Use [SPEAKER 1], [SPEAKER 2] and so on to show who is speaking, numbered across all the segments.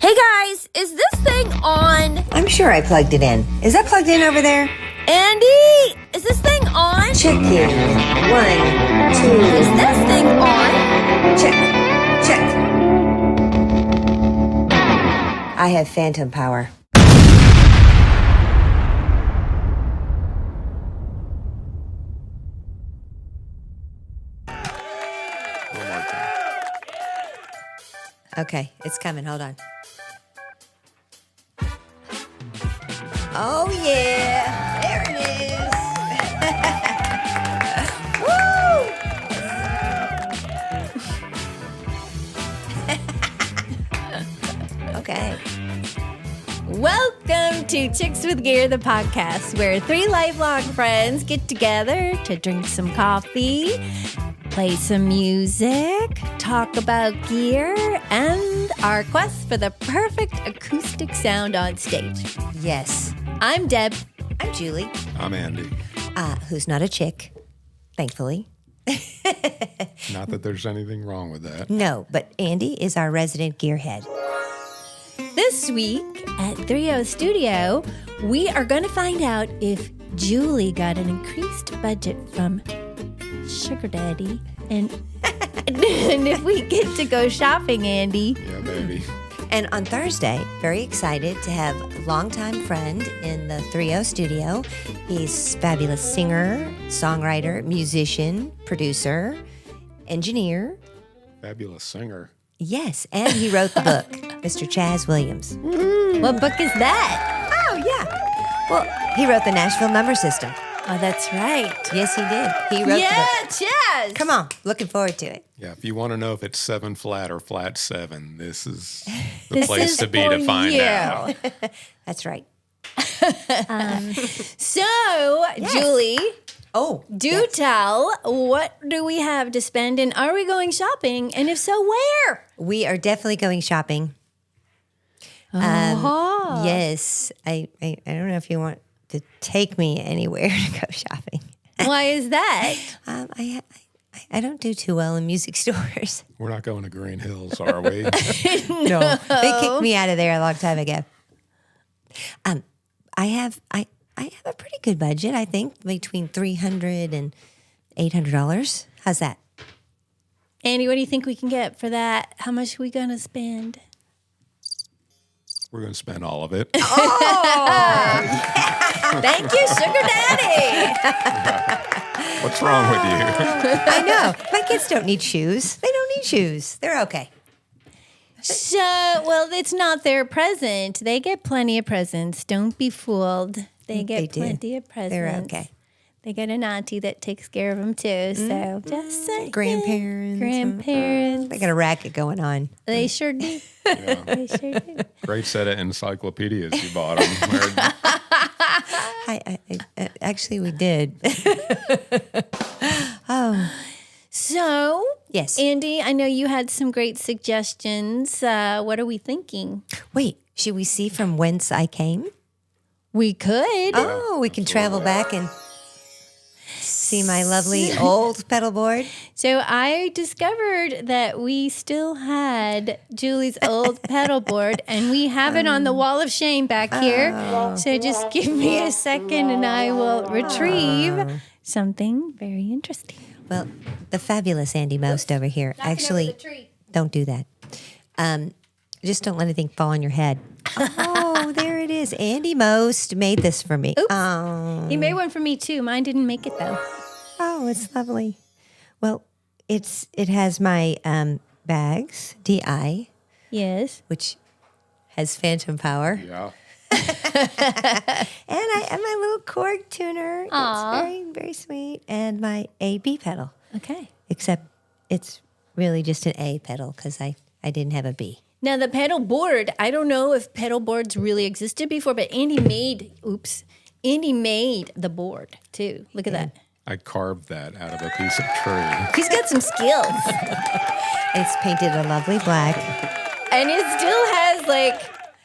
[SPEAKER 1] Hey guys, is this thing on?
[SPEAKER 2] I'm sure I plugged it in. Is that plugged in over there?
[SPEAKER 1] Andy, is this thing on?
[SPEAKER 2] Checking. 1, 2.
[SPEAKER 1] Is this thing on?
[SPEAKER 2] Check. I have phantom power.
[SPEAKER 3] One more time.
[SPEAKER 2] Okay, it's coming. Hold on. Oh, yeah. There it is. Woo! Okay.
[SPEAKER 4] Welcome to Chicks with Gear, the podcast where three lifelong friends get together to drink some coffee, play some music, talk about gear, and our quest for the perfect acoustic sound on stage.
[SPEAKER 2] Yes.
[SPEAKER 4] I'm Deb.
[SPEAKER 2] I'm Julie.
[SPEAKER 3] I'm Andy.
[SPEAKER 2] Who's not a chick, thankfully.
[SPEAKER 3] Not that there's anything wrong with that.
[SPEAKER 2] No, but Andy is our resident gearhead.
[SPEAKER 4] This week at 30 Studio, we are going to find out if Julie got an increased budget from Sugar Daddy and if we get to go shopping, Andy.
[SPEAKER 3] Yeah, baby.
[SPEAKER 2] And on Thursday, very excited to have longtime friend in the 30 Studio. He's a fabulous singer, songwriter, musician, producer, engineer.
[SPEAKER 3] Fabulous singer.
[SPEAKER 2] Yes, and he wrote the book, Mr. Chaz Williams.
[SPEAKER 4] What book is that?
[SPEAKER 2] Oh, yeah. Well, he wrote the Nashville number system.
[SPEAKER 4] Oh, that's right.
[SPEAKER 2] Yes, he did. He wrote the book.
[SPEAKER 4] Chaz.
[SPEAKER 2] Come on, looking forward to it.
[SPEAKER 3] Yeah, if you want to know if it's 7 flat or flat 7, this is the
[SPEAKER 4] This
[SPEAKER 3] place
[SPEAKER 4] is
[SPEAKER 3] to be
[SPEAKER 4] for
[SPEAKER 3] to find
[SPEAKER 4] you.
[SPEAKER 3] out.
[SPEAKER 2] That's right.
[SPEAKER 4] So, Julie, do
[SPEAKER 2] yes.
[SPEAKER 4] tell, what do we have to spend and are we going shopping? And if so, where?
[SPEAKER 2] We are definitely going shopping.
[SPEAKER 4] Oh.
[SPEAKER 2] Yes, I don't know if you want to take me anywhere to go shopping.
[SPEAKER 4] Why is that?
[SPEAKER 2] I don't do too well in music stores.
[SPEAKER 3] We're not going to Green Hills, are we?
[SPEAKER 2] No, they kicked me out of there a long time ago. I have a pretty good budget. I think between $300 and $800. How's that?
[SPEAKER 4] Andy, what do you think we can get for that? How much are we going to spend?
[SPEAKER 3] We're going to spend all of it.
[SPEAKER 4] Thank you, Sugar Daddy.
[SPEAKER 3] What's wrong with you?
[SPEAKER 2] I know. My kids don't need shoes. They don't need shoes. They're okay.
[SPEAKER 4] So, well, it's not their present. They get plenty of presents. Don't be fooled. They get
[SPEAKER 2] do.
[SPEAKER 4] plenty of presents.
[SPEAKER 2] They're okay.
[SPEAKER 4] They get an auntie that takes care of them too. So just saying.
[SPEAKER 2] Grandparents. They got a racket going on.
[SPEAKER 4] They sure do.
[SPEAKER 3] Yeah.
[SPEAKER 4] They sure do.
[SPEAKER 3] Great set of encyclopedias you bought them.
[SPEAKER 2] Actually, we did.
[SPEAKER 4] So,
[SPEAKER 2] Yes.
[SPEAKER 4] Andy, I know you had some great suggestions. What are we thinking?
[SPEAKER 2] Wait, should we see from whence I came?
[SPEAKER 4] We could.
[SPEAKER 2] Oh, we can travel back and see my lovely old pedal board.
[SPEAKER 4] So I discovered that we still had Julie's old pedal board, and we have it on the wall of shame back here. So just give me a second, and I will retrieve something very interesting.
[SPEAKER 2] Well, the fabulous Andy Most over here. Actually, don't do that. Just don't let anything fall on your head. Oh, there it is. Andy Most made this for me.
[SPEAKER 4] Oops.
[SPEAKER 2] Oh,
[SPEAKER 4] He made one for me too. Mine didn't make it though.
[SPEAKER 2] it's lovely. Well, it has my bags, DI,
[SPEAKER 4] Yes.
[SPEAKER 2] which has phantom power.
[SPEAKER 3] Yeah.
[SPEAKER 2] And I have my little Korg tuner.
[SPEAKER 4] Aw.
[SPEAKER 2] It's very, very sweet. And my A-B pedal.
[SPEAKER 4] Okay.
[SPEAKER 2] Except it's really just an A pedal because I didn't have a B.
[SPEAKER 4] Now the pedal board, I don't know if pedal boards really existed before, but Andy made the board too. Look at that.
[SPEAKER 3] I carved that out of a piece of tree.
[SPEAKER 4] He's got some skills.
[SPEAKER 2] It's painted a lovely black.
[SPEAKER 4] And it still has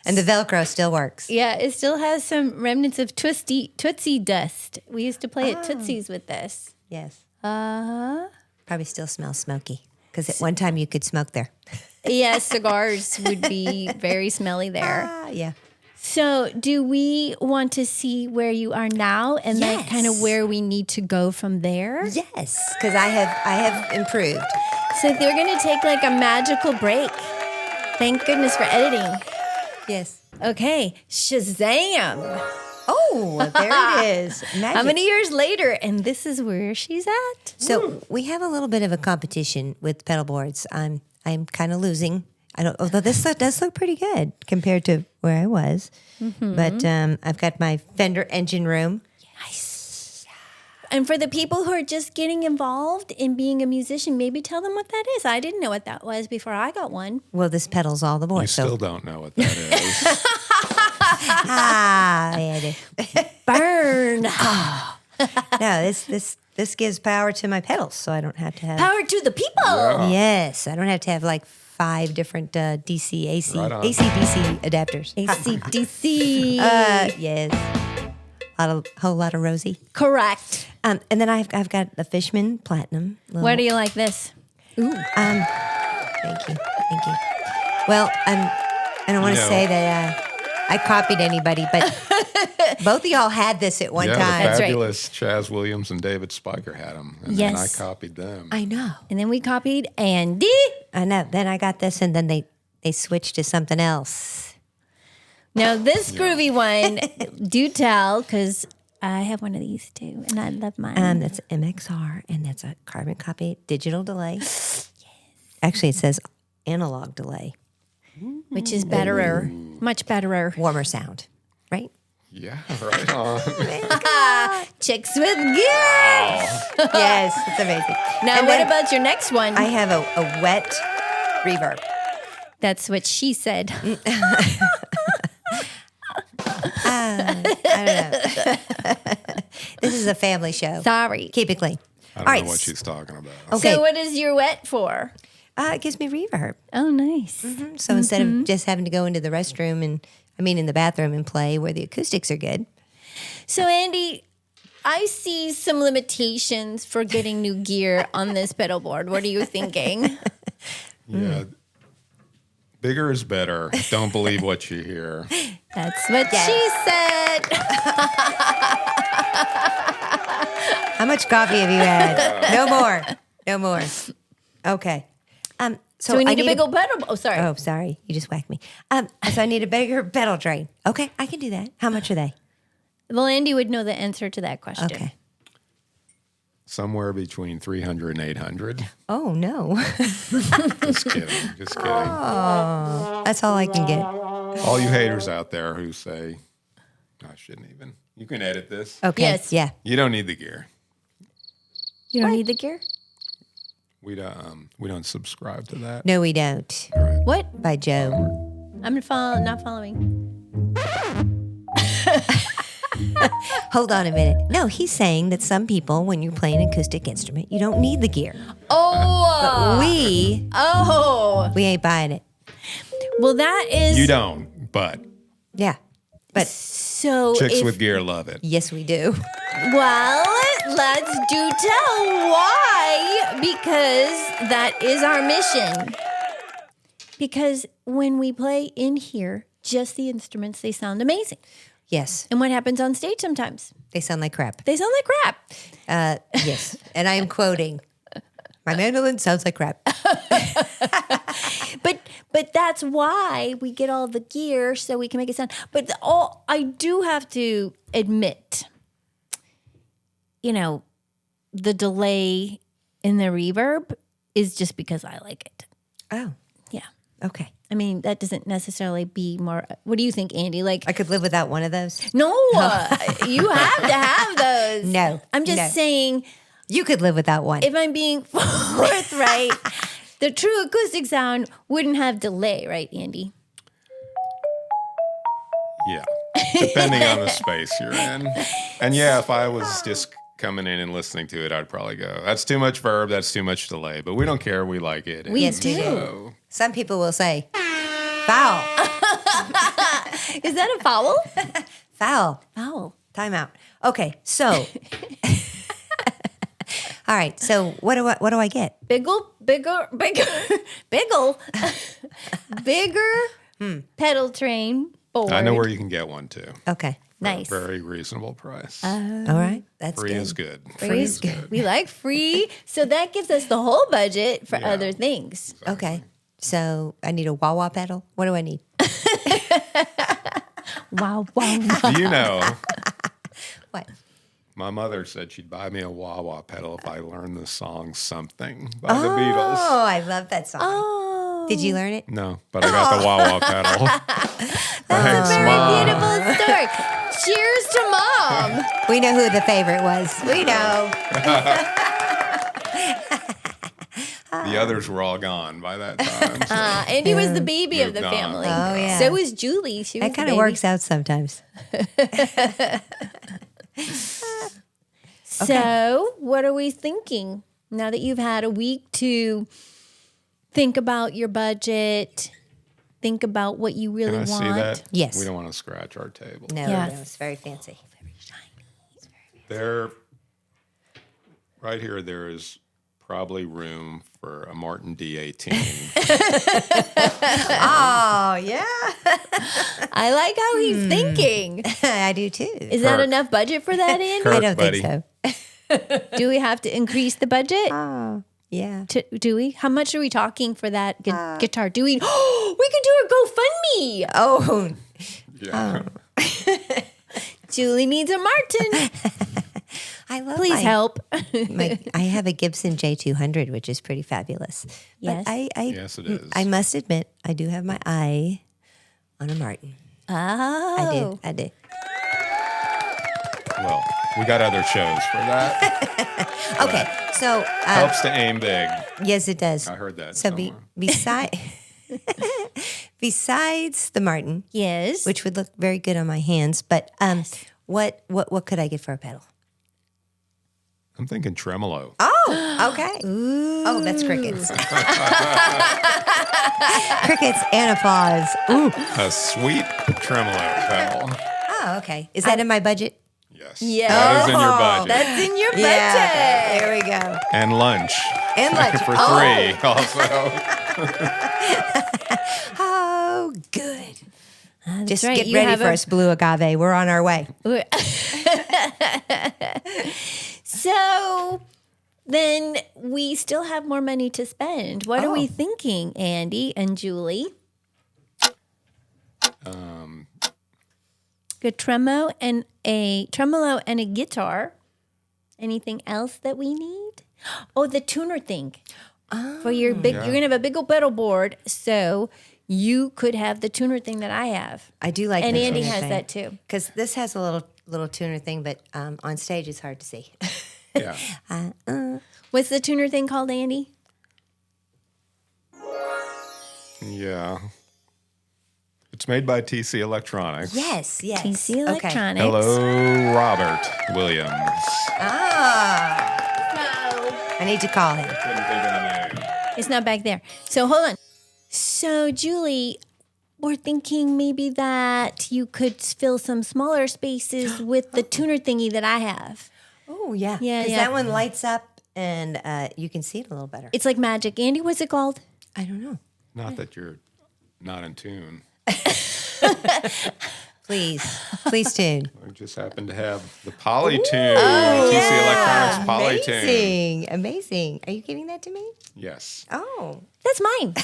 [SPEAKER 2] And the Velcro still works.
[SPEAKER 4] yeah, it still has some remnants of Tootsie dust. We used to play at Tootsie's with this.
[SPEAKER 2] Yes.
[SPEAKER 4] Uh-huh.
[SPEAKER 2] Probably still smells smoky because at one time you could smoke there.
[SPEAKER 4] Yes, cigars would be very smelly there.
[SPEAKER 2] Yeah.
[SPEAKER 4] So, do we want to see where you are now and then kind of
[SPEAKER 2] Yes.
[SPEAKER 4] where we need to go from there?
[SPEAKER 2] Yes, because I have improved.
[SPEAKER 4] So, they're going to take like a magical break. Thank goodness for editing.
[SPEAKER 2] Yes.
[SPEAKER 4] Okay, Shazam!
[SPEAKER 2] Oh, there it is. Magic.
[SPEAKER 4] How many years later? And this is where she's at.
[SPEAKER 2] So we have a little bit of a competition with pedal boards. I'm kind of losing. I don't. Although this does look pretty good compared to where I was. But I've got my Fender engine room.
[SPEAKER 4] And for the people who are just getting involved in being a musician, maybe tell them what that is. I didn't know what that was before I got one.
[SPEAKER 2] Well, this pedals all the
[SPEAKER 3] You
[SPEAKER 2] boards.
[SPEAKER 3] still don't know what that is.
[SPEAKER 2] Andy.
[SPEAKER 4] Burn.
[SPEAKER 2] No, this gives power to my pedals, so I don't have to have.
[SPEAKER 4] Power to the people.
[SPEAKER 2] Yes, I don't have to have like 5 different DC, AC,
[SPEAKER 3] Right on.
[SPEAKER 2] AC, DC adapters.
[SPEAKER 4] ACDC.
[SPEAKER 2] Yes, whole lot of Rosie.
[SPEAKER 4] Correct.
[SPEAKER 2] And then I've got the Fishman Platinum.
[SPEAKER 4] Where do you like this?
[SPEAKER 2] Thank you. Well, I don't want to say that I copied anybody, but both of y'all had this at one
[SPEAKER 3] Yeah,
[SPEAKER 2] time.
[SPEAKER 3] the
[SPEAKER 4] That's right.
[SPEAKER 3] fabulous Chaz Williams and David Spiker had them, and then I
[SPEAKER 4] Yes.
[SPEAKER 3] copied them.
[SPEAKER 2] I know.
[SPEAKER 4] And then we copied Andy.
[SPEAKER 2] I know. Then I got this, and then they switched to something else.
[SPEAKER 4] Now this groovy one, do tell, because I have one of these too, and I love mine.
[SPEAKER 2] That's MXR, and that's a carbon copy digital delay. Actually, it says analog delay,
[SPEAKER 4] which is betterer, much betterer.
[SPEAKER 2] warmer sound, right?
[SPEAKER 3] Yeah, right on.
[SPEAKER 4] Chicks with gear.
[SPEAKER 2] Yes, it's amazing.
[SPEAKER 4] Now,
[SPEAKER 2] And
[SPEAKER 4] what
[SPEAKER 2] then
[SPEAKER 4] about your next one?
[SPEAKER 2] I have a wet reverb.
[SPEAKER 4] That's what she said.
[SPEAKER 2] I don't know. This is a family show.
[SPEAKER 4] Sorry.
[SPEAKER 2] Keep it clean.
[SPEAKER 3] I don't
[SPEAKER 2] All
[SPEAKER 3] know
[SPEAKER 2] right.
[SPEAKER 3] what she's talking about.
[SPEAKER 2] Okay.
[SPEAKER 4] So what is your wet for?
[SPEAKER 2] It gives me reverb.
[SPEAKER 4] Oh, nice.
[SPEAKER 2] So instead of just having to go into the restroom in the bathroom and play where the acoustics are good.
[SPEAKER 4] So, Andy, I see some limitations for getting new gear on this pedal board. What are you thinking?
[SPEAKER 3] Yeah. Bigger is better. Don't believe what you hear.
[SPEAKER 4] That's what she said.
[SPEAKER 2] How much coffee have you had? No more. No more. Okay.
[SPEAKER 4] So we
[SPEAKER 2] I
[SPEAKER 4] need a big old pedal. Oh, sorry.
[SPEAKER 2] Oh, sorry. You just whacked me. So I need a bigger pedal drain. Okay, I can do that. How much are they?
[SPEAKER 4] Well, Andy would know the answer to that question.
[SPEAKER 2] Okay.
[SPEAKER 3] Somewhere between 300 and 800.
[SPEAKER 2] Oh, no.
[SPEAKER 3] Just kidding. Just kidding.
[SPEAKER 2] That's all I can get.
[SPEAKER 3] All you haters out there who say, I shouldn't even. You can edit this.
[SPEAKER 2] Okay.
[SPEAKER 4] Yes.
[SPEAKER 2] Yeah.
[SPEAKER 3] You don't need the gear.
[SPEAKER 4] You don't need the gear?
[SPEAKER 3] We don't subscribe to that.
[SPEAKER 2] No, we don't.
[SPEAKER 4] What?
[SPEAKER 2] By Joe.
[SPEAKER 4] I'm not following.
[SPEAKER 2] Hold on a minute. No, he's saying that some people, when you're playing an acoustic instrument, you don't need the gear.
[SPEAKER 4] Oh.
[SPEAKER 2] We ain't buying it.
[SPEAKER 4] Well, that is.
[SPEAKER 3] You don't, but
[SPEAKER 2] Yeah. But
[SPEAKER 4] So
[SPEAKER 3] chicks
[SPEAKER 4] if,
[SPEAKER 3] with gear love it.
[SPEAKER 2] yes, we do.
[SPEAKER 4] Well, let's do tell why, because that is our mission. Because when we play in here, just the instruments, they sound amazing.
[SPEAKER 2] Yes.
[SPEAKER 4] And what happens on stage sometimes?
[SPEAKER 2] They sound like crap.
[SPEAKER 4] They sound like crap.
[SPEAKER 2] Yes. And I am quoting, my mandolin sounds like crap.
[SPEAKER 4] But that's why we get all the gear so we can make it sound. But I do have to admit, the delay in the reverb is just because I like it.
[SPEAKER 2] Oh,
[SPEAKER 4] Yeah.
[SPEAKER 2] okay.
[SPEAKER 4] I mean, that doesn't necessarily be more. What do you think, Andy? Like,
[SPEAKER 2] I could live without one of those.
[SPEAKER 4] no, you have to have those.
[SPEAKER 2] No,
[SPEAKER 4] I'm just
[SPEAKER 2] no.
[SPEAKER 4] saying,
[SPEAKER 2] You could live without one.
[SPEAKER 4] if I'm being forthright, the true acoustic sound wouldn't have delay, right, Andy?
[SPEAKER 3] Yeah. Depending on the space you're in. And yeah, if I was just coming in and listening to it, I'd probably go, that's too much verb, that's too much delay. But we don't care. We like it.
[SPEAKER 4] We
[SPEAKER 3] And
[SPEAKER 4] do.
[SPEAKER 3] so-
[SPEAKER 2] Some people will say, foul,
[SPEAKER 4] Is that a foul?
[SPEAKER 2] foul,
[SPEAKER 4] Foul.
[SPEAKER 2] time out. Okay, so All right. So what do I get?
[SPEAKER 4] Bigger, pedal train board.
[SPEAKER 3] I know where you can get one too.
[SPEAKER 2] Okay.
[SPEAKER 4] Nice.
[SPEAKER 3] For a very reasonable price.
[SPEAKER 2] All right. That's
[SPEAKER 3] Free
[SPEAKER 2] good.
[SPEAKER 3] is good.
[SPEAKER 4] Free is good. We like free. So that gives us the whole budget for
[SPEAKER 3] Yeah.
[SPEAKER 4] other things.
[SPEAKER 2] Okay. So I need a wah-wah pedal. What do I need?
[SPEAKER 4] Wow, wow,
[SPEAKER 3] Do you know?
[SPEAKER 2] What?
[SPEAKER 3] My mother said she'd buy me a wah-wah pedal if I learned the song "Something" by the Beatles.
[SPEAKER 2] Oh, I love that song.
[SPEAKER 4] Oh.
[SPEAKER 2] Did you learn it?
[SPEAKER 3] No, but I got the wah-wah pedal. Thanks,
[SPEAKER 4] Very
[SPEAKER 3] Mom.
[SPEAKER 4] beautiful story. Cheers to Mom.
[SPEAKER 2] We know who the favorite was. We know.
[SPEAKER 3] The others were all gone by that time. So.
[SPEAKER 4] Andy was the baby of the
[SPEAKER 3] Moved on.
[SPEAKER 4] family.
[SPEAKER 2] Oh, yeah.
[SPEAKER 4] So was Julie. She was
[SPEAKER 2] That kind
[SPEAKER 4] the
[SPEAKER 2] of
[SPEAKER 4] baby.
[SPEAKER 2] works out sometimes.
[SPEAKER 4] So, what are we thinking now that you've had a week to think about your budget, think about what you really
[SPEAKER 3] Can I
[SPEAKER 4] want?
[SPEAKER 3] see that?
[SPEAKER 2] Yes.
[SPEAKER 3] We don't want to scratch our table.
[SPEAKER 2] No,
[SPEAKER 4] Yes.
[SPEAKER 2] no, it's very fancy.
[SPEAKER 3] There, right here, there is probably room for a Martin D18.
[SPEAKER 2] Oh, yeah.
[SPEAKER 4] I like how he's thinking.
[SPEAKER 2] I do too.
[SPEAKER 4] Is that
[SPEAKER 3] Kirk.
[SPEAKER 4] enough budget for that, Andy?
[SPEAKER 3] Kirk,
[SPEAKER 2] I don't
[SPEAKER 3] buddy.
[SPEAKER 2] think so.
[SPEAKER 4] Do we have to increase the budget?
[SPEAKER 2] Oh, yeah.
[SPEAKER 4] Do we? How much are we talking for that guitar? Do we? Oh, we could do a GoFundMe.
[SPEAKER 2] Oh,
[SPEAKER 3] Yeah.
[SPEAKER 4] Julie needs a Martin.
[SPEAKER 2] I love
[SPEAKER 4] Please help.
[SPEAKER 2] I have a Gibson J200, which is pretty fabulous.
[SPEAKER 4] Yes.
[SPEAKER 2] But
[SPEAKER 3] Yes, it is.
[SPEAKER 2] I must admit, I do have my eye on a Martin.
[SPEAKER 4] Oh,
[SPEAKER 2] I did.
[SPEAKER 3] Well, we got other shows for that.
[SPEAKER 2] Okay, so
[SPEAKER 3] Helps to aim big.
[SPEAKER 2] yes, it does.
[SPEAKER 3] I heard that
[SPEAKER 2] So
[SPEAKER 3] somewhere.
[SPEAKER 2] besides the Martin,
[SPEAKER 4] Yes.
[SPEAKER 2] which would look very good on my hands, but what could I get for a pedal?
[SPEAKER 3] I'm thinking tremolo.
[SPEAKER 2] Oh, okay. Oh, that's crickets. Crickets and applause. Ooh.
[SPEAKER 3] A sweet tremolo pedal.
[SPEAKER 2] Oh, okay. Is that in my budget?
[SPEAKER 3] Yes.
[SPEAKER 4] Yeah.
[SPEAKER 3] That is in your budget.
[SPEAKER 4] That's in your budget.
[SPEAKER 2] Yeah. There we go.
[SPEAKER 3] And lunch.
[SPEAKER 2] And lunch.
[SPEAKER 3] For three also.
[SPEAKER 2] Oh, good. Just
[SPEAKER 4] right.
[SPEAKER 2] get
[SPEAKER 4] You
[SPEAKER 2] ready
[SPEAKER 4] have
[SPEAKER 2] for
[SPEAKER 4] a-
[SPEAKER 2] us, blue agave. We're on our way.
[SPEAKER 4] So then we still have more money to spend. What are we thinking, Andy and Julie? Good tremolo and a guitar. Anything else that we need? Oh, the tuner thing. For your big, you're gonna have a big old pedal board, so you could have the tuner thing that I have.
[SPEAKER 2] I do like
[SPEAKER 4] And
[SPEAKER 2] the
[SPEAKER 4] Andy
[SPEAKER 2] tuner
[SPEAKER 4] has
[SPEAKER 2] thing.
[SPEAKER 4] that too.
[SPEAKER 2] Because this has a little tuner thing, but on stage it's hard to see.
[SPEAKER 3] Yeah.
[SPEAKER 4] What's the tuner thing called, Andy?
[SPEAKER 3] Yeah. It's made by TC Electronics.
[SPEAKER 2] Yes.
[SPEAKER 4] TC
[SPEAKER 2] Okay.
[SPEAKER 4] Electronics.
[SPEAKER 3] Hello, Robert Williams.
[SPEAKER 2] Ah,
[SPEAKER 4] No.
[SPEAKER 2] I need to call him.
[SPEAKER 3] Couldn't think of the name.
[SPEAKER 4] It's not back there. So hold on. So Julie, we're thinking maybe that you could fill some smaller spaces with the tuner thingy that I have.
[SPEAKER 2] Oh, yeah.
[SPEAKER 4] Yeah,
[SPEAKER 2] Because
[SPEAKER 4] yeah.
[SPEAKER 2] that one lights up and you can see it a little better.
[SPEAKER 4] It's like magic. Andy, what's it called?
[SPEAKER 2] I don't know.
[SPEAKER 3] Not that you're not in tune.
[SPEAKER 2] Please tune.
[SPEAKER 3] I just happen to have the Polytune. TC Electronics Polytune.
[SPEAKER 2] Amazing. Are you giving that to me?
[SPEAKER 3] Yes.
[SPEAKER 2] Oh.
[SPEAKER 4] That's mine.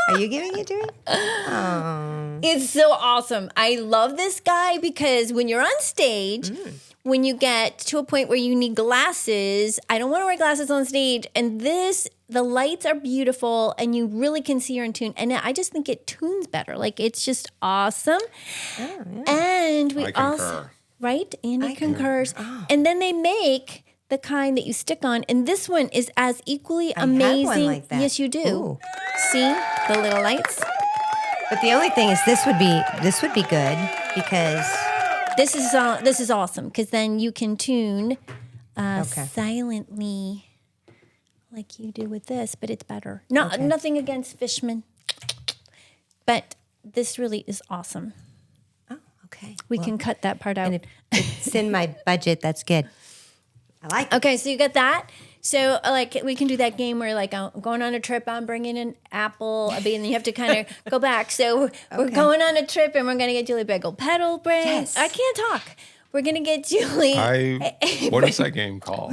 [SPEAKER 2] Are you giving it to me?
[SPEAKER 4] It's so awesome. I love this guy because when you're on stage, when you get to a point where you need glasses, I don't want to wear glasses on stage. And the lights are beautiful and you really can see you're in tune. And I just think it tunes better. Like it's just awesome. And we
[SPEAKER 3] I
[SPEAKER 4] also,
[SPEAKER 3] concur.
[SPEAKER 4] right? Andy concurs. And then they make the kind that you stick on. And this one is as equally
[SPEAKER 2] have
[SPEAKER 4] amazing.
[SPEAKER 2] one like that.
[SPEAKER 4] Yes, you do.
[SPEAKER 2] Ooh.
[SPEAKER 4] See the little lights?
[SPEAKER 2] But the only thing is this would be good because
[SPEAKER 4] This is awesome because then you can tune
[SPEAKER 2] Okay.
[SPEAKER 4] silently, like you do with this, but it's better. No, nothing against Fishman, but this really is awesome.
[SPEAKER 2] oh, okay.
[SPEAKER 4] We can cut that part out.
[SPEAKER 2] And if it's in my budget, that's good. I like it.
[SPEAKER 4] Okay, so you got that. So, like, we can do that game where, like, I'm going on a trip, I'm bringing an apple, and then you have to kind of go back. So, we're going on a trip, and we're going to get Julie bagel pedal brain.
[SPEAKER 2] Yes.
[SPEAKER 4] I can't talk. We're going to get Julie.
[SPEAKER 3] What is that game called?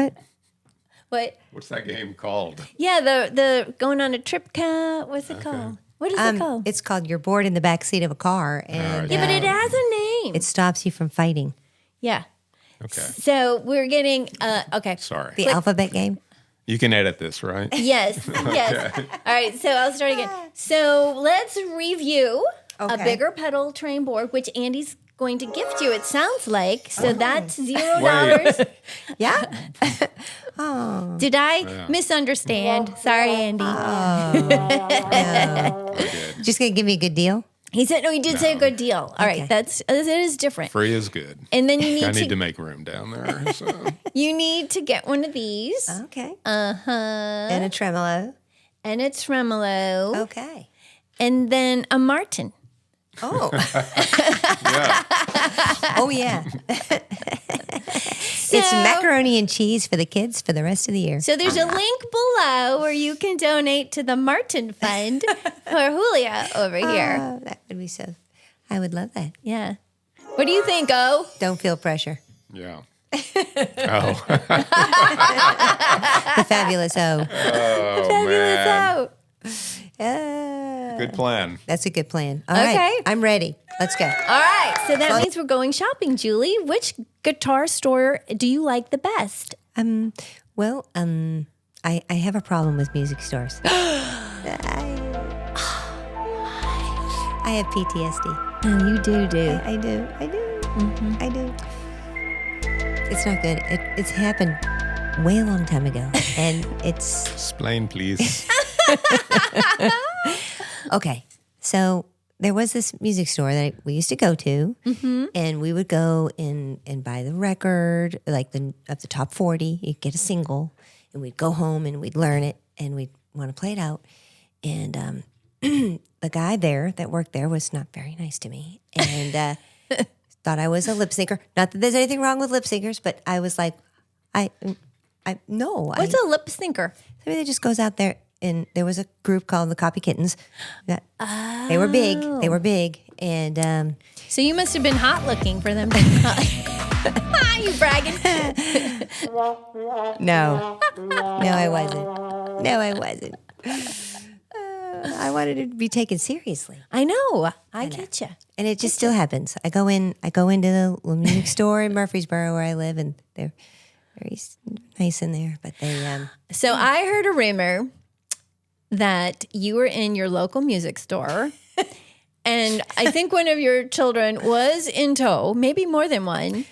[SPEAKER 4] What?
[SPEAKER 3] What's that game called?
[SPEAKER 4] Yeah, the going on a trip what's it called? What is it called?
[SPEAKER 2] It's called You're Bored in the Backseat of a Car. And
[SPEAKER 4] Yeah, but it has a name.
[SPEAKER 2] it stops you from fighting.
[SPEAKER 4] Yeah.
[SPEAKER 3] Okay.
[SPEAKER 4] So, we're getting, okay.
[SPEAKER 3] Sorry.
[SPEAKER 2] The alphabet game.
[SPEAKER 3] You can edit this, right?
[SPEAKER 4] Yes, yes. All right, so I'll start again. So let's review a
[SPEAKER 2] Okay.
[SPEAKER 4] bigger pedal train board, which Andy's going to gift you, it sounds like. So that's $0.
[SPEAKER 3] Wait.
[SPEAKER 2] Yeah.
[SPEAKER 4] Did I misunderstand? Sorry, Andy.
[SPEAKER 3] We're good.
[SPEAKER 2] Just going to give me a good deal?
[SPEAKER 4] He said, no, he did say a good deal. All right, it is different.
[SPEAKER 3] Free is good.
[SPEAKER 4] And then you
[SPEAKER 3] I
[SPEAKER 4] need
[SPEAKER 3] need to make room down there. So.
[SPEAKER 4] you need to get one of these.
[SPEAKER 2] Okay.
[SPEAKER 4] Uh-huh.
[SPEAKER 2] And a tremolo.
[SPEAKER 4] And a tremolo.
[SPEAKER 2] Okay.
[SPEAKER 4] And then a Martin.
[SPEAKER 2] Oh.
[SPEAKER 3] Yeah.
[SPEAKER 2] Oh, yeah. It's macaroni and cheese for the kids for the rest of the year.
[SPEAKER 4] So there's a link below where you can donate to the Martin Fund for Julia over here.
[SPEAKER 2] Oh, that would be so. I would love that.
[SPEAKER 4] Yeah. What do you think, O?
[SPEAKER 2] Don't feel pressure.
[SPEAKER 3] Yeah. Oh.
[SPEAKER 2] The fabulous O.
[SPEAKER 3] Oh, man. Good plan.
[SPEAKER 2] That's a good plan. All right.
[SPEAKER 4] Okay.
[SPEAKER 2] I'm ready. Let's go.
[SPEAKER 4] All right. So that means we're going shopping, Julie. Which guitar store do you like the best?
[SPEAKER 2] Well, I have a problem with music stores. I have PTSD.
[SPEAKER 4] Oh, you do.
[SPEAKER 2] I do. I do. It's not good. It's happened way a long time ago, and it's
[SPEAKER 3] Explain, please.
[SPEAKER 2] okay. So there was this music store that we used to go to, and we would go and buy the record, like of the top 40. You'd get a single, and we'd go home and we'd learn it, and we'd want to play it out. And the guy there that worked there was not very nice to me, and thought I was a lip syncer. Not that there's anything wrong with lip syncers, but I was like, no.
[SPEAKER 4] What's a lip syncer?
[SPEAKER 2] Somebody that just goes out there, and there was a group called the Copy Kittens. That They were big. They were big, and
[SPEAKER 4] So you must have been hot looking for them to you bragging.
[SPEAKER 2] no, I wasn't. I wanted it to be taken seriously,
[SPEAKER 4] I know. I get you.
[SPEAKER 2] and it just still happens. I go into the little music store in Murfreesboro where I live, and they're very nice in there, but they
[SPEAKER 4] So I heard a rumor that you were in your local music store, and I think one of your children was in tow, maybe more than one.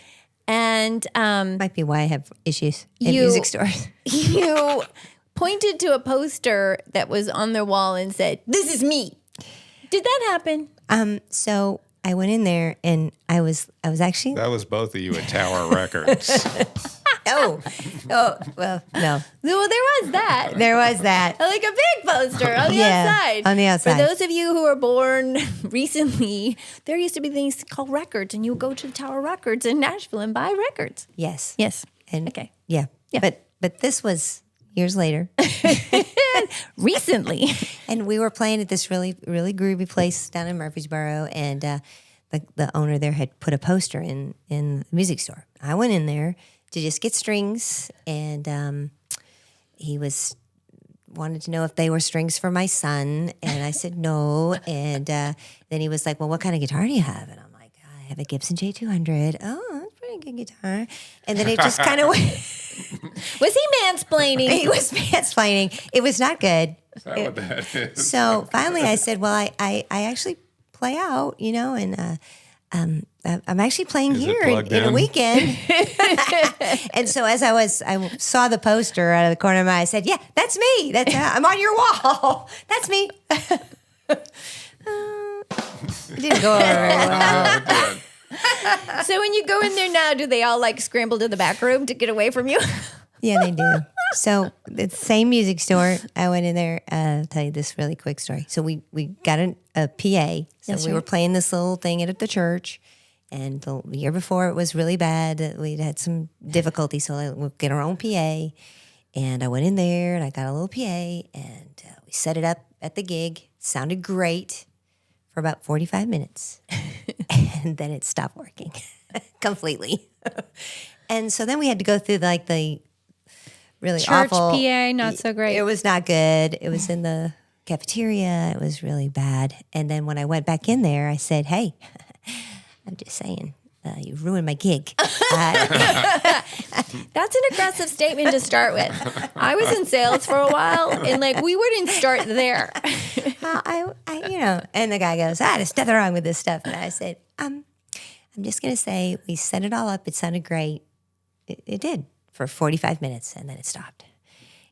[SPEAKER 4] And
[SPEAKER 2] might be why I have issues in
[SPEAKER 4] You-
[SPEAKER 2] music stores.
[SPEAKER 4] you pointed to a poster that was on their wall and said, "This is me." Did that happen?
[SPEAKER 2] So I went in there, and I was actually
[SPEAKER 3] That was both of you at Tower Records.
[SPEAKER 2] well, no,
[SPEAKER 4] Well, there was that.
[SPEAKER 2] there was that.
[SPEAKER 4] Like a big poster on the
[SPEAKER 2] Yeah,
[SPEAKER 4] outside.
[SPEAKER 2] on the outside.
[SPEAKER 4] For those of you who were born recently, there used to be things called records, and you would go to the Tower Records in Nashville and buy records.
[SPEAKER 2] Yes,
[SPEAKER 4] Yes.
[SPEAKER 2] and
[SPEAKER 4] Okay.
[SPEAKER 2] yeah,
[SPEAKER 4] Yeah.
[SPEAKER 2] but this was years later.
[SPEAKER 4] Recently.
[SPEAKER 2] And we were playing at this really, really groovy place down in Murfreesboro, and the owner there had put a poster in the music store. I went in there to just get strings, and he wanted to know if they were strings for my son, and I said no. And then he was like, "Well, what kind of guitar do you have?" And I'm like, "I have a Gibson J200." Oh, that's a pretty good guitar. And then it just kind of went.
[SPEAKER 4] Was he mansplaining?
[SPEAKER 2] He was mansplaining. It was not good.
[SPEAKER 3] Is that what that is?
[SPEAKER 2] So finally I said, well, I actually play out, and I'm actually playing
[SPEAKER 3] Is it
[SPEAKER 2] here
[SPEAKER 3] plugged
[SPEAKER 2] in a
[SPEAKER 3] in?
[SPEAKER 2] weekend. And so as I saw the poster out of the corner of my eye, I said, yeah, that's me. I'm on your wall. That's me. It didn't go over very well.
[SPEAKER 3] Oh, good.
[SPEAKER 4] So when you go in there now, do they all like scramble to the back room to get away from you?
[SPEAKER 2] Yeah, they do. So the same music store, I went in there. I'll tell you this really quick story. So we got a PA. So
[SPEAKER 4] Yes,
[SPEAKER 2] we
[SPEAKER 4] right.
[SPEAKER 2] were playing this little thing at the church, And the year before, it was really bad. We'd had some difficulty, so we'll get our own PA. And I went in there, and I got a little PA, and we set it up at the gig. It sounded great for about 45 minutes. And then it stopped working completely. And so then we had to go through the really
[SPEAKER 4] Church
[SPEAKER 2] awful
[SPEAKER 4] PA, not so great.
[SPEAKER 2] It was not good. It was in the cafeteria. It was really bad. And then when I went back in there, I said, "Hey, I'm just saying, you ruined my gig."
[SPEAKER 4] That's an aggressive statement to start with. I was in sales for a while, and we wouldn't start there.
[SPEAKER 2] And the guy goes, "There's nothing wrong with this stuff." And I said, I'm just going to say we set it all up. It sounded great. It did for 45 minutes, and then it stopped.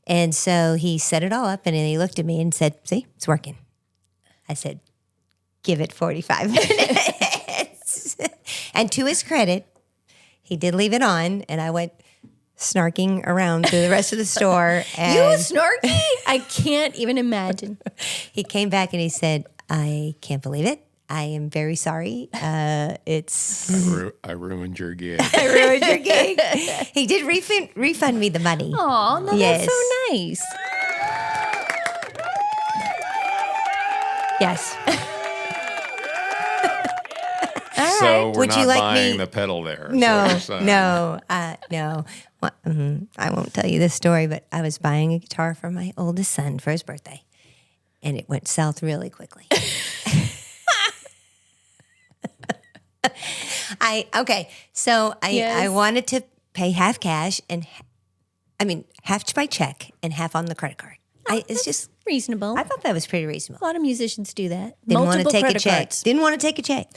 [SPEAKER 2] And so he set it all up, and then he looked at me and said, "See, it's working." I said, "Give it 45 minutes." And to his credit, he did leave it on, and I went snarking around through the rest of the store. And
[SPEAKER 4] You snarky? I can't even imagine.
[SPEAKER 2] he came back and he said, "I can't believe it. I am very sorry. It's
[SPEAKER 3] I ruined your gig.
[SPEAKER 2] I ruined your gig." He did refund me the money.
[SPEAKER 4] Oh, no,
[SPEAKER 2] Yes.
[SPEAKER 4] that's so nice. Yes.
[SPEAKER 3] So we're
[SPEAKER 2] Would
[SPEAKER 3] not
[SPEAKER 2] you like
[SPEAKER 3] buying
[SPEAKER 2] me-
[SPEAKER 3] the pedal there. is what
[SPEAKER 2] No,
[SPEAKER 3] you're saying.
[SPEAKER 2] no. Well, I won't tell you this story, but I was buying a guitar for my oldest son for his birthday, and it went south really quickly.
[SPEAKER 4] Yes.
[SPEAKER 2] I wanted to pay half cash half by check and half on the credit card. It's just
[SPEAKER 4] Reasonable.
[SPEAKER 2] I thought that was pretty reasonable.
[SPEAKER 4] A lot of musicians do that.
[SPEAKER 2] Didn't want to
[SPEAKER 4] Multiple
[SPEAKER 2] take a
[SPEAKER 4] credit
[SPEAKER 2] check.
[SPEAKER 4] cards.
[SPEAKER 2] Didn't want to take a check.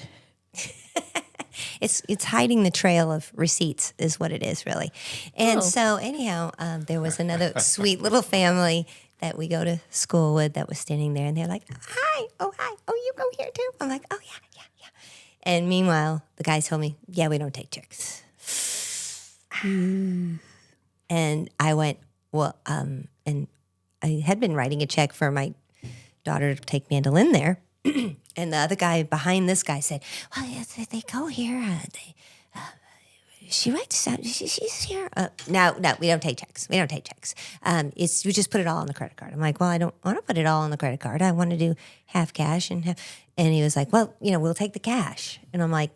[SPEAKER 2] It's hiding the trail of receipts is what it is really. And so anyhow, there was another sweet little family that we go to school with that was standing there, and they're like, "Hi, oh hi, oh you go here too?" I'm like, "Oh yeah." And meanwhile, the guy told me, "Yeah, we don't take checks." And I went, "Well," and I had been writing a check for my daughter to take mandolin there. And the other guy behind this guy said, "Well, yes, they go here. She writes out. She's here." No, we don't take checks. We don't take checks. We just put it all on the credit card. I'm like, "Well, I don't want to put it all on the credit card. I want to do half cash and half." And he was like, "Well, we'll take the cash." And I'm like,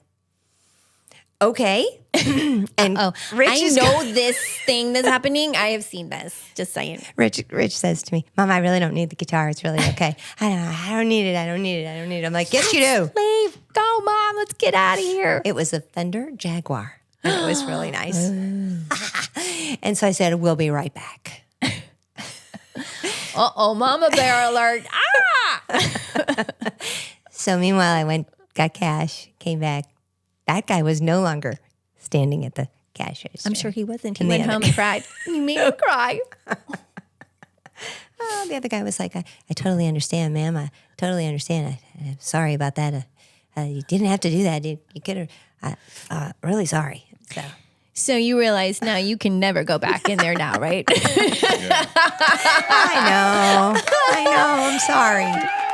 [SPEAKER 2] "Okay." And Rich
[SPEAKER 4] This thing that's happening. I have seen this. Just saying.
[SPEAKER 2] Rich says to me, "Mom, I really don't need the guitar. It's really okay." I don't need it. I don't need it. I'm like, "Yes, you do."
[SPEAKER 4] Leave. Go, Mom. Let's get out of here.
[SPEAKER 2] It was a Fender Jaguar. And it was really nice. And so I said, "We'll be right back."
[SPEAKER 4] Uh-oh, Mama Bear alert. Ah!
[SPEAKER 2] So meanwhile, I went, got cash, came back. That guy was no longer standing at the cash register.
[SPEAKER 4] I'm sure he wasn't. He
[SPEAKER 2] And the
[SPEAKER 4] went
[SPEAKER 2] other
[SPEAKER 4] home and cried. You made me cry.
[SPEAKER 2] The other guy was like, I totally understand, ma'am. I totally understand. I'm sorry about that. You didn't have to do that. You could have. Really sorry.
[SPEAKER 4] So you realize now you can never go back in there now, right?
[SPEAKER 2] I know. I'm sorry.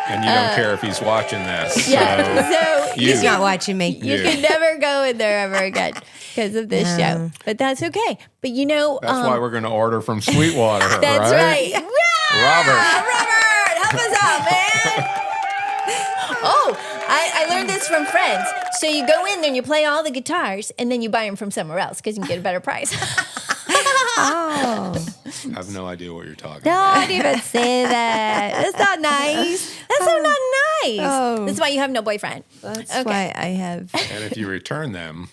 [SPEAKER 3] And you don't care if he's watching this.
[SPEAKER 4] Yeah. So
[SPEAKER 2] He's not watching me.
[SPEAKER 4] you can never go in there ever again because of this show. But that's okay. But
[SPEAKER 3] That's why we're going to order from Sweetwater,
[SPEAKER 4] that's right.
[SPEAKER 3] Robert.
[SPEAKER 4] Robert, help us out, man. I learned this from friends. So you go in there and you play all the guitars, and then you buy them from somewhere else because you can get a better price.
[SPEAKER 2] Oh.
[SPEAKER 3] I have no idea what you're talking about.
[SPEAKER 4] Don't even say that. That's not nice. That's so not nice.
[SPEAKER 2] Oh.
[SPEAKER 4] That's why you have no boyfriend.
[SPEAKER 2] That's
[SPEAKER 4] Okay.
[SPEAKER 2] why I have.
[SPEAKER 3] And if you return them,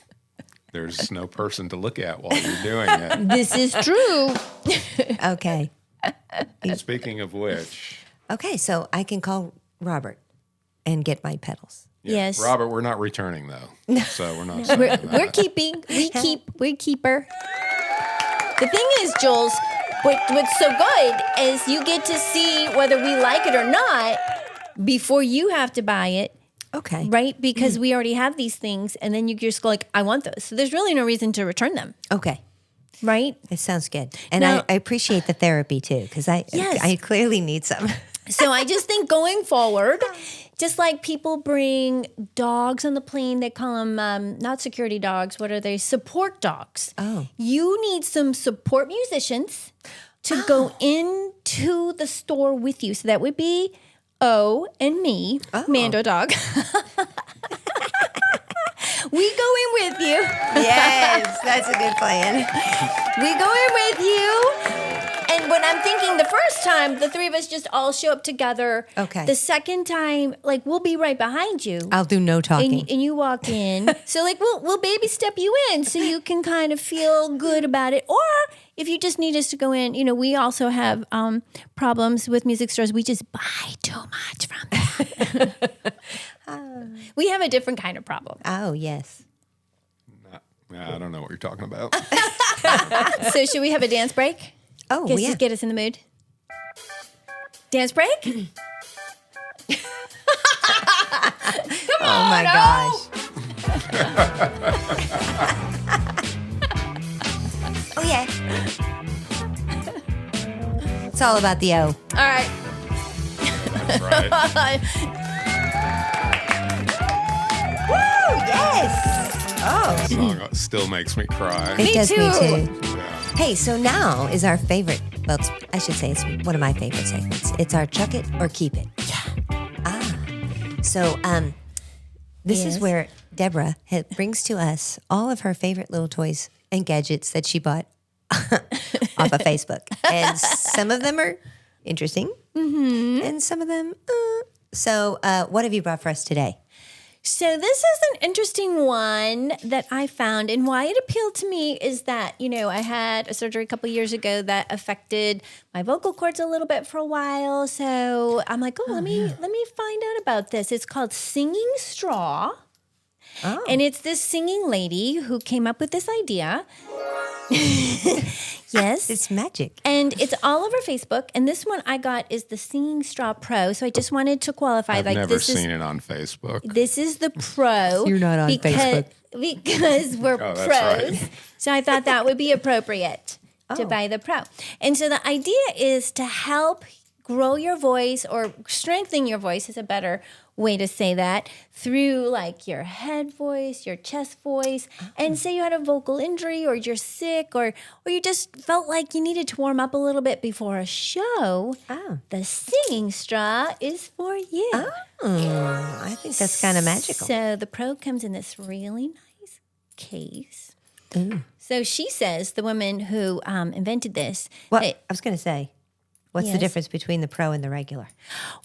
[SPEAKER 3] there's no person to look at while you're doing it.
[SPEAKER 4] This is true.
[SPEAKER 2] Okay.
[SPEAKER 3] Speaking of which,
[SPEAKER 2] Okay, so I can call Robert and get my pedals.
[SPEAKER 4] Yes.
[SPEAKER 3] Robert, we're not returning though, so we're not. Saying that.
[SPEAKER 4] We're keeping. We keep her. The thing is, Jules, what's so good is you get to see whether we like it or not before you have to buy it.
[SPEAKER 2] Okay.
[SPEAKER 4] Right? Because we already have these things, and then you just go like, I want those. So there's really no reason to return them.
[SPEAKER 2] Okay.
[SPEAKER 4] Right?
[SPEAKER 2] It sounds good. And
[SPEAKER 4] Now-
[SPEAKER 2] I appreciate the therapy too, because
[SPEAKER 4] Yes.
[SPEAKER 2] I clearly need some.
[SPEAKER 4] So I just think going forward, Just like people bring dogs on the plane, they call them not security dogs. What are they? Support dogs.
[SPEAKER 2] Oh.
[SPEAKER 4] You need some support musicians to go into the store with you. So that would be O and me, Mando Dog. We go in with you.
[SPEAKER 2] Yes, that's a good plan.
[SPEAKER 4] We go in with you. And when I'm thinking the first time, the three of us just all show up together.
[SPEAKER 2] Okay.
[SPEAKER 4] The second time, like, we'll be right behind you.
[SPEAKER 2] I'll do no talking.
[SPEAKER 4] And you walk in. So, like, we'll baby step you in so you can kind of feel good about it. Or if you just need us to go in, you know, we also have problems with music stores. We just buy too much from them. We have a different kind of problem.
[SPEAKER 2] Oh, yes.
[SPEAKER 3] I don't know what you're talking about.
[SPEAKER 4] So should we have a dance break?
[SPEAKER 2] Oh,
[SPEAKER 4] Just
[SPEAKER 2] yeah.
[SPEAKER 4] to get us in the mood. Dance break? Come
[SPEAKER 2] Oh,
[SPEAKER 4] on,
[SPEAKER 2] my gosh. Oh, yeah. It's all about the O.
[SPEAKER 4] All right.
[SPEAKER 3] That's right.
[SPEAKER 2] Woo, yes. Oh.
[SPEAKER 3] Song still makes me cry.
[SPEAKER 2] It does me
[SPEAKER 4] too.
[SPEAKER 2] too.
[SPEAKER 3] Yeah.
[SPEAKER 2] Hey, so now is our favorite, well, I should say it's one of my favorite segments. It's our Chuck It or Keep It. Yeah. So this is
[SPEAKER 4] Yes.
[SPEAKER 2] where Deborah brings to us all of her favorite little toys and gadgets that she bought off of Facebook. And some of them are interesting, and some of them, So what have you brought for us today?
[SPEAKER 4] So this is an interesting one that I found, and why it appealed to me is that, you know, I had a surgery a couple years ago that affected my vocal cords a little bit for a while. So I'm like, let me find out about this. It's called Singing Straw.
[SPEAKER 2] Oh.
[SPEAKER 4] And it's this singing lady who came up with this idea. Yes.
[SPEAKER 2] It's magic.
[SPEAKER 4] And it's all over Facebook. And this one I got is the Singing Straw Pro. So I just wanted to qualify.
[SPEAKER 3] I've
[SPEAKER 4] like
[SPEAKER 3] never
[SPEAKER 4] this
[SPEAKER 3] seen
[SPEAKER 4] is
[SPEAKER 3] it on Facebook.
[SPEAKER 4] this is the Pro.
[SPEAKER 2] You're not on Facebook.
[SPEAKER 4] Because we're
[SPEAKER 3] Oh,
[SPEAKER 4] pros.
[SPEAKER 3] that's right.
[SPEAKER 4] So I thought that would be appropriate to buy the Pro. And so the idea is to help grow your voice or strengthen your voice is a better way to say that through like your head voice, your chest voice. And say you had a vocal injury or you're sick or you just felt like you needed to warm up a little bit before a show.
[SPEAKER 2] Oh.
[SPEAKER 4] The Singing Straw is for you.
[SPEAKER 2] I think that's kind of magical.
[SPEAKER 4] So the Pro comes in this really nice case. So she says, the woman who invented this.
[SPEAKER 2] Well,
[SPEAKER 4] that-
[SPEAKER 2] I was going to say, what's the
[SPEAKER 4] Yes.
[SPEAKER 2] difference between the Pro and the regular?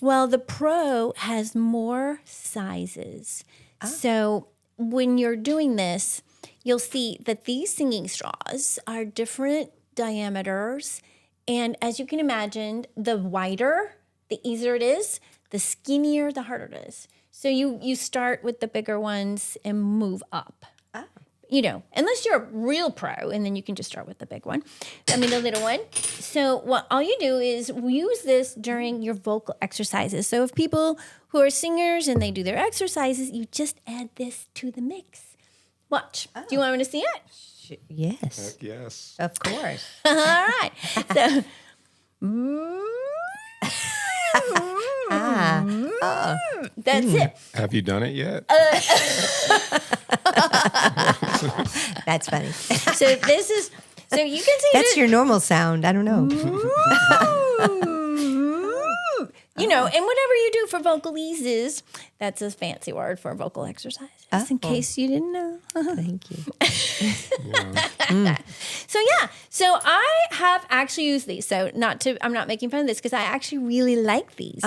[SPEAKER 4] well, the Pro has more sizes. So when you're doing this, you'll see that these singing straws are different diameters. And as you can imagine, the wider, the easier it is, the skinnier, the harder it is. So you start with the bigger ones and move up. You know, unless you're a real pro, and then you can just start with the big one. I mean, the little one. So what all you do is use this during your vocal exercises. So if people who are singers and they do their exercises, you just add this to the mix. Watch. Do you want me to see it?
[SPEAKER 2] Yes,
[SPEAKER 3] Heck yes.
[SPEAKER 2] of course.
[SPEAKER 4] All right. So. That's it.
[SPEAKER 3] Have you done it yet?
[SPEAKER 2] That's funny.
[SPEAKER 4] So this is. So you can see
[SPEAKER 2] That's your normal sound. I don't know.
[SPEAKER 4] You know, and whatever you do for vocal eases, that's a fancy word for vocal exercises, in case you didn't know.
[SPEAKER 2] Thank you.
[SPEAKER 4] So I have actually used these. So I'm not making fun of this because I actually really like these.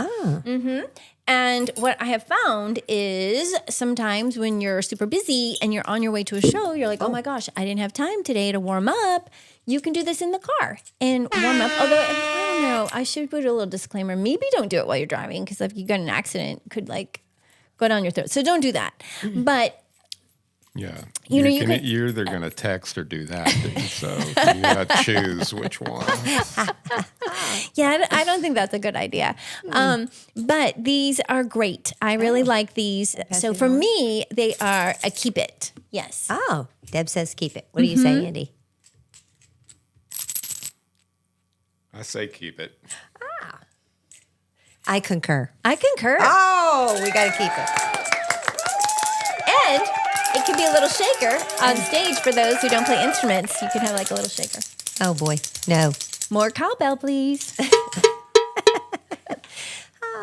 [SPEAKER 4] And what I have found is sometimes when you're super busy and you're on your way to a show, you're like, oh my gosh, I didn't have time today to warm up. You can do this in the car and warm up. Although, I don't know, I should put a little disclaimer. Maybe don't do it while you're driving because if you got in an accident, it could like go down your throat. So don't do that. But
[SPEAKER 3] Yeah.
[SPEAKER 4] You know, you
[SPEAKER 3] can,
[SPEAKER 4] could-
[SPEAKER 3] you're either going to text or do that. So you got to choose which one.
[SPEAKER 4] yeah, I don't think that's a good idea. But these are great. I really like these. So for me, they are a keep it. Yes.
[SPEAKER 2] Oh, Deb says keep it. What do you say, Andy?
[SPEAKER 3] I say keep it.
[SPEAKER 2] I concur.
[SPEAKER 4] I concur.
[SPEAKER 2] Oh, we got to keep it.
[SPEAKER 4] And it could be a little shaker on stage for those who don't play instruments. You could have like a little shaker.
[SPEAKER 2] Oh, boy. No.
[SPEAKER 4] More cowbell, please.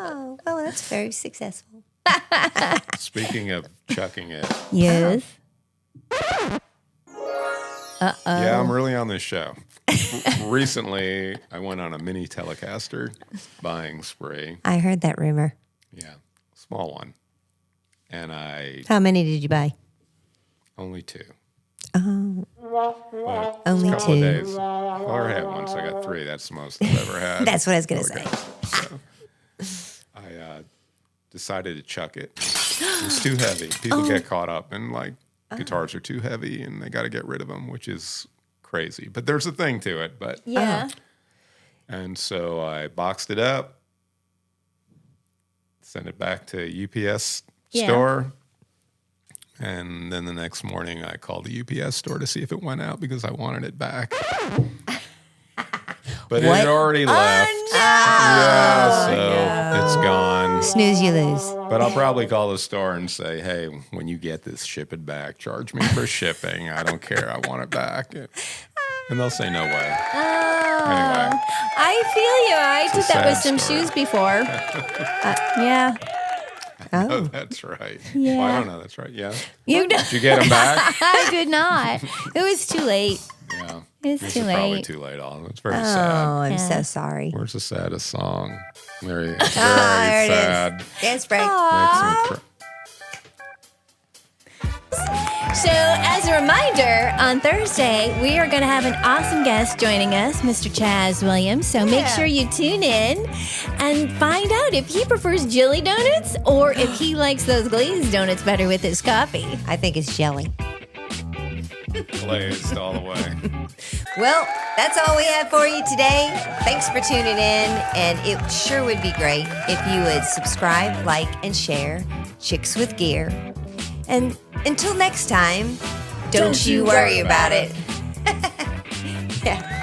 [SPEAKER 2] Oh, well, that's very successful.
[SPEAKER 3] Speaking of chucking it,
[SPEAKER 4] Yes.
[SPEAKER 3] yeah, I'm really on this show. Recently, I went on a mini Telecaster buying spree.
[SPEAKER 2] I heard that rumor.
[SPEAKER 3] Yeah, small one. And I
[SPEAKER 2] How many did you buy?
[SPEAKER 3] only 2.
[SPEAKER 2] Oh,
[SPEAKER 3] But
[SPEAKER 2] only
[SPEAKER 3] a couple of
[SPEAKER 2] 2.
[SPEAKER 3] days. Well, I already had one, so I got 3. That's the most I've ever had.
[SPEAKER 2] That's what I was going to
[SPEAKER 3] Okay.
[SPEAKER 2] say.
[SPEAKER 3] So, I decided to chuck it. It's too heavy. People get caught up in like guitars are too heavy and they got to get rid of them, which is crazy. But there's a thing to it. But
[SPEAKER 4] Yeah.
[SPEAKER 3] and so I boxed it up, sent it back to UPS
[SPEAKER 4] Yeah.
[SPEAKER 3] store. And then the next morning, I called the UPS store to see if it went out because I wanted it back. But it
[SPEAKER 2] What?
[SPEAKER 3] had already left. Yeah, so it's gone.
[SPEAKER 2] Snooze, you lose.
[SPEAKER 3] But I'll probably call the store and say, hey, when you get this, ship it back. Charge me for shipping. I don't care. I want it back. And they'll say, no way. Anyway.
[SPEAKER 4] I feel you. I
[SPEAKER 3] It's
[SPEAKER 4] did
[SPEAKER 3] a
[SPEAKER 4] that with
[SPEAKER 3] sad
[SPEAKER 4] some
[SPEAKER 3] story.
[SPEAKER 4] shoes before. Yeah.
[SPEAKER 3] Oh, that's right.
[SPEAKER 4] Yeah.
[SPEAKER 3] Well, I don't know. That's right. Yeah.
[SPEAKER 4] You know,
[SPEAKER 3] Did you get them back?
[SPEAKER 4] I did not. It was too late.
[SPEAKER 3] Yeah.
[SPEAKER 4] It's
[SPEAKER 3] This
[SPEAKER 4] too
[SPEAKER 3] is probably
[SPEAKER 4] late.
[SPEAKER 3] too late. All it's very
[SPEAKER 2] Oh,
[SPEAKER 3] sad.
[SPEAKER 2] I'm
[SPEAKER 4] Yeah.
[SPEAKER 2] so sorry.
[SPEAKER 3] Where's the saddest song? Very, very
[SPEAKER 2] there it is.
[SPEAKER 3] sad.
[SPEAKER 2] Dance break.
[SPEAKER 3] Makes me cry.
[SPEAKER 4] So, as a reminder, on Thursday, we are going to have an awesome guest joining us, Mr. Chaz Williams. So, make sure you tune in and find out if he prefers jelly donuts or if he likes those glazed donuts better with his coffee.
[SPEAKER 2] I think it's jelly.
[SPEAKER 3] Glazed all the way.
[SPEAKER 2] Well, that's all we have for you today. Thanks for tuning in. And it sure would be great if you would subscribe, like, and share Chicks with Gear. And until next time, don't you worry about it. Yeah.